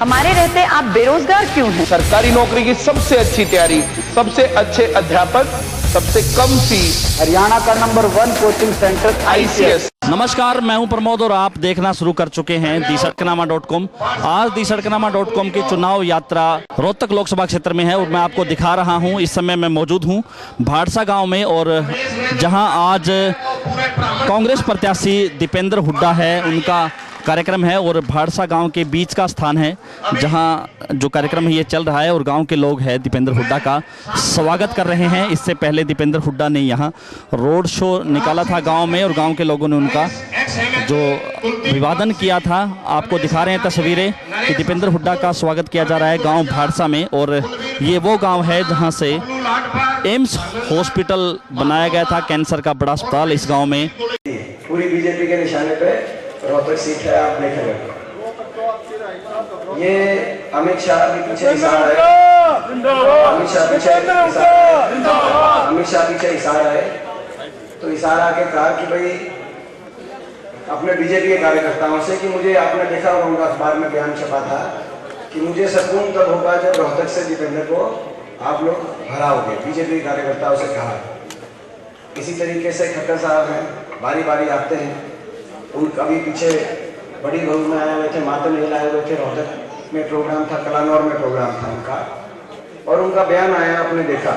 हमारे रहते आप बेरोजगार क्यों हैं? सरकारी नौकरी की सबसे अच्छी तैयारी, सबसे अच्छे अध्यापक, सबसे कम फीस, हरियाणा का नंबर 1 कोचिंग सेंटर ICS। नमस्कार, मैं हूं प्रमोद और आप देखना शुरू कर चुके हैं दी-सड़कनामा.com। आज दी-सड़कनामा.com की चुनाव यात्रा रोहतक लोकसभा क्षेत्र में है और मैं आपको दिखा रहा हूं। इस समय मैं मौजूद हूं भाड़सा गांव में और जहां आज कांग्रेस प्रत्याशी दीपेंद्र हुड्डा है, उनका कार्यक्रम है और भाड़सा गांव के बीच का स्थान है जहां जो कार्यक्रम है ये चल रहा है और गांव के लोग हैं दीपेंद्र हुड्डा का स्वागत कर रहे हैं। इससे पहले दीपेंद्र हुड्डा ने यहां रोड शो निकाला था गांव में और गांव के लोगों ने उनका जो अभिवादन किया था। आपको दिखा रहे हैं तस्वीरें कि दीपेंद्र हुड्डा का स्वागत किया जा रहा है गाँव भाड़सा में और ये वो गाँव है जहाँ से एम्स हॉस्पिटल बनाया गया था, कैंसर का बड़ा अस्पताल इस गाँव में। पूरी बीजेपी के निशाने पे रोहतक सीट है, आप देखेंगे। ये अमित शाह भी पीछे इशारा है, अमित शाह पीछे इशारा है। तो इशारा के कहा कि भाई अपने बीजेपी के कार्यकर्ताओं से कि मुझे, आपने देखा होगा उनका अखबार में बयान छपा था कि मुझे सुकून तब होगा जब रोहतक से दीपेंद्र को आप लोग हराओगे। बीजेपी के कार्यकर्ताओं से कहा। इसी तरीके से खट्टर साहब हैं, बारी बारी आते हैं। उन कभी पीछे बड़ी बहू में आए हुए थे, मातम हिल आए हुए थे, रोहतक में प्रोग्राम था, कलानौर में प्रोग्राम था उनका, और उनका बयान आया, आपने देखा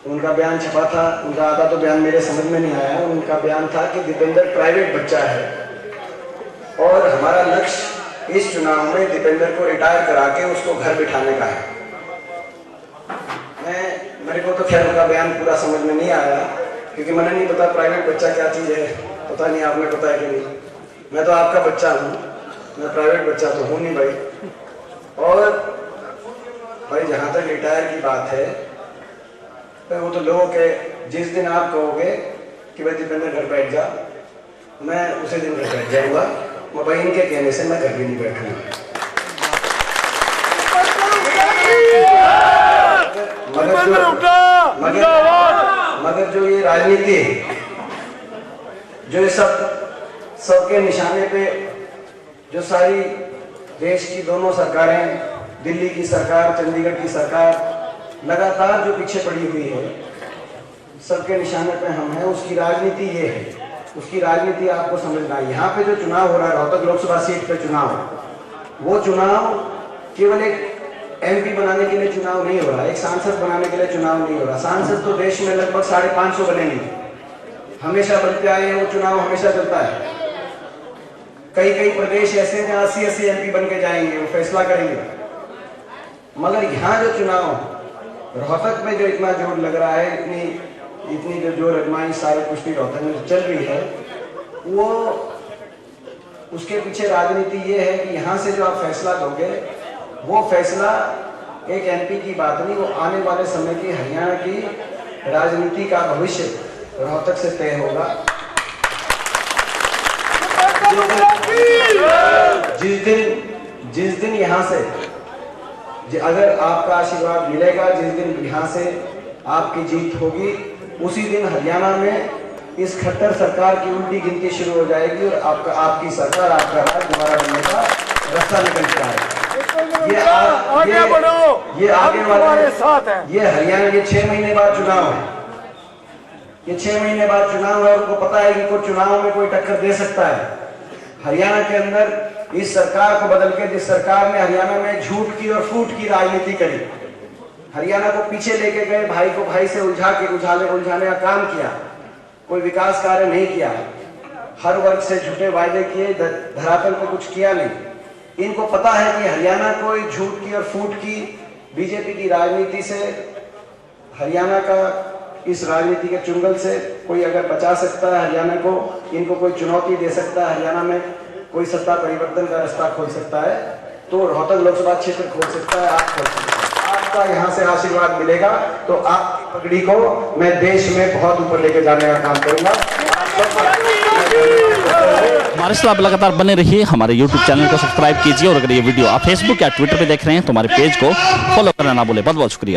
उनका बयान छपा था। उनका आधा तो बयान मेरे समझ में नहीं आया। उनका बयान था कि दीपेंद्र प्राइवेट बच्चा है और हमारा लक्ष्य इस चुनाव में दीपेंद्र को रिटायर करा के उसको घर बिठाने का है। मेरे को तो खैर उनका बयान पूरा समझ में नहीं आया क्योंकि मैंने नहीं पता प्राइवेट बच्चा क्या चीज़ है, पता नहीं आपने पता है कि नहीं। मैं तो आपका बच्चा हूँ, मैं प्राइवेट बच्चा तो हूँ नहीं भाई। और भाई जहाँ तक रिटायर की बात है तो वो तो लोगों के, जिस दिन आप कहोगे कि भाई दीपेंद्र घर बैठ जा, मैं उसी दिन घर बैठ जाऊँगा। मैं भाई इनके कहने से मैं घर भी नहीं बैठूँगा। मगर जो ये राजनीति है, जो ये सबके निशाने पे जो सारी देश की दोनों सरकारें, दिल्ली की सरकार, चंडीगढ़ की सरकार लगातार जो पीछे पड़ी हुई है, सबके निशाने पे हम हैं। उसकी राजनीति ये है, उसकी राजनीति आपको समझना है। यहाँ पे जो चुनाव हो रहा है, रोहतक लोकसभा सीट पे चुनाव, वो चुनाव केवल एक MP बनाने के लिए चुनाव नहीं हो रहा, एक सांसद बनाने के लिए चुनाव नहीं हो रहा। सांसद तो देश में लगभग 550 बनेंगे, हमेशा बनते आए हैं, वो चुनाव हमेशा चलता है। कई प्रदेश ऐसे हैं जहाँ 80 MP बन के जाएंगे, वो फैसला करेंगे। मगर यहाँ जो चुनाव रोहतक में जो इतना जोर लग रहा है, इतनी जो जोर अजमाई सारे कुश्ती रोहतक में चल रही है, वो उसके पीछे राजनीति ये है कि यहाँ से जो आप फैसला दोगे, वो फैसला एक MP की बात नहीं, वो आने वाले समय की हरियाणा की राजनीति का भविष्य रोहतक से तय होगा। जिस दिन यहाँ से अगर आपका आशीर्वाद मिलेगा, जिस दिन यहाँ से आपकी जीत होगी, उसी दिन हरियाणा में इस खट्टर सरकार की उल्टी गिनती शुरू हो जाएगी और आपकी सरकार, आपका राज दोबारा बनने का रास्ता निकल चुका है। ये आगे वाले साथ है। ये हरियाणा के 6 महीने बाद चुनाव है, ये 6 महीने बाद चुनाव है। उनको पता है कि कोई चुनाव में कोई टक्कर दे सकता है। हरियाणा के अंदर इस सरकार को बदल के, जिस सरकार ने हरियाणा में झूठ की और फूट की राजनीति करी, हरियाणा को पीछे लेके गए, भाई को भाई से उलझाने का काम किया, कोई विकास कार्य नहीं किया, हर वर्ग से झूठे वायदे किए, धरातल पे कुछ किया नहीं। इनको पता है कि हरियाणा कोई झूठ की और फूट की बीजेपी की राजनीति से, हरियाणा का इस राजनीति के चुंगल से कोई अगर बचा सकता है हरियाणा को, इनको कोई चुनौती दे सकता है, हरियाणा में कोई सत्ता परिवर्तन का रास्ता खोल सकता है, तो रोहतक लोकसभा क्षेत्र खोल सकता है, आप खोल सकते हैं। आपका यहाँ से आशीर्वाद मिलेगा तो आपकी पगड़ी को मैं देश में बहुत ऊपर लेके जाने का काम करूंगा। हमारे साथ आप लगातार बने रहिए, हमारे YouTube चैनल को सब्सक्राइब कीजिए और अगर ये वीडियो आप Facebook या Twitter पे देख रहे हैं तो हमारे पेज को फॉलो करना ना भूलें। बहुत बहुत शुक्रिया।